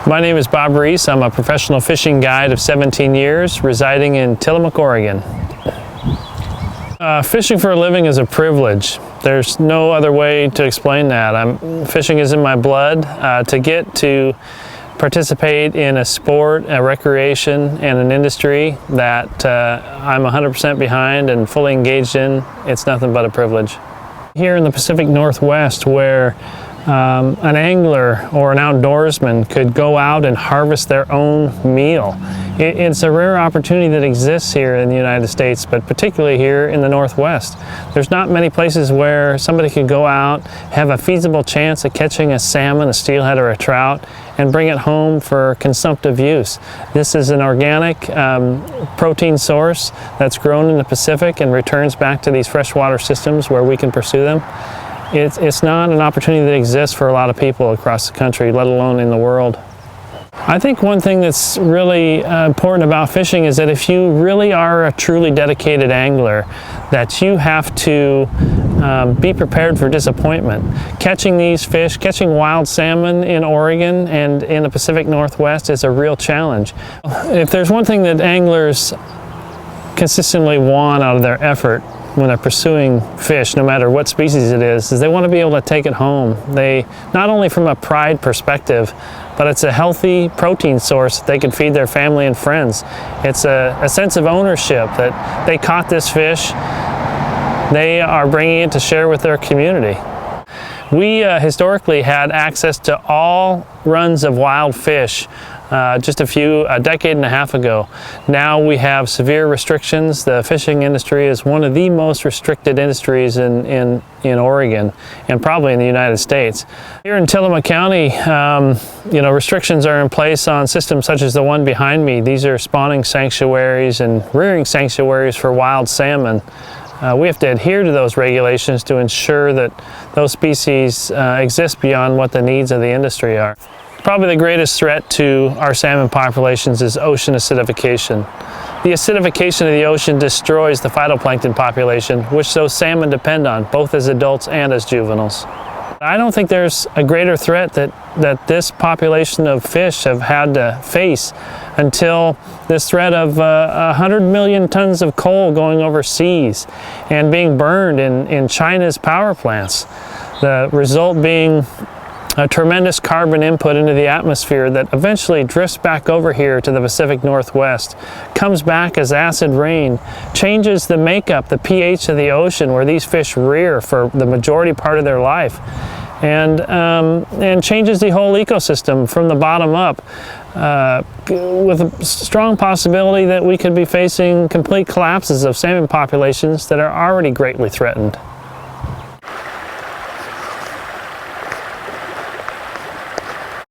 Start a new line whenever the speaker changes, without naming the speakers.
My name is Bob Rees. I'm a professional fishing guide of 17 years, residing in Tillamook, Oregon. Fishing for a living is a privilege. There's no other way to explain that. Fishing is in my blood. To get to participate in a sport, a recreation, and an industry that I'm 100% behind and fully engaged in, it's nothing but a privilege. Here in the Pacific Northwest, where an angler or an outdoorsman could go out and harvest their own meal. It's a rare opportunity that exists here in the United States, but particularly here in the Northwest. There's not many places where somebody could go out, have a feasible chance of catching a salmon, a steelhead, or a trout, and bring it home for consumptive use. This is an organic protein source that's grown in the Pacific and returns back to these freshwater systems where we can pursue them. It's not an opportunity that exists for a lot of people across the country, let alone in the world. I think one thing that's really important about fishing is that if you really are a truly dedicated angler, that you have to be prepared for disappointment. Catching these fish, catching wild salmon in Oregon and in the Pacific Northwest is a real challenge. If there's one thing that anglers consistently want out of their effort when they're pursuing fish, no matter what species it is they want to be able to take it home. They, not only from a pride perspective, but it's a healthy protein source that they can feed their family and friends. It's a sense of ownership that they caught this fish, they are bringing it to share with their community. We historically had access to all runs of wild fish just a decade and a half ago. Now we have severe restrictions. The fishing industry is one of the most restricted industries in Oregon and probably in the United States. Here in Tillamook County, restrictions are in place on systems such as the one behind me. These are spawning sanctuaries and rearing sanctuaries for wild salmon. We have to adhere to those regulations to ensure that those species exist beyond what the needs of the industry are. Probably the greatest threat to our salmon populations is ocean acidification. The acidification of the ocean destroys the phytoplankton population, which those salmon depend on, both as adults and as juveniles. I don't think there's a greater threat that this population of fish have had to face until this threat of 100 million tons of coal going overseas and being burned in China's power plants. The result being a tremendous carbon input into the atmosphere that eventually drifts back over here to the Pacific Northwest, comes back as acid rain, changes the makeup, the pH of the ocean where these fish rear for the majority part of their life, and changes the whole ecosystem from the bottom up, with a strong possibility that we could be facing complete collapses of salmon populations that are already greatly threatened.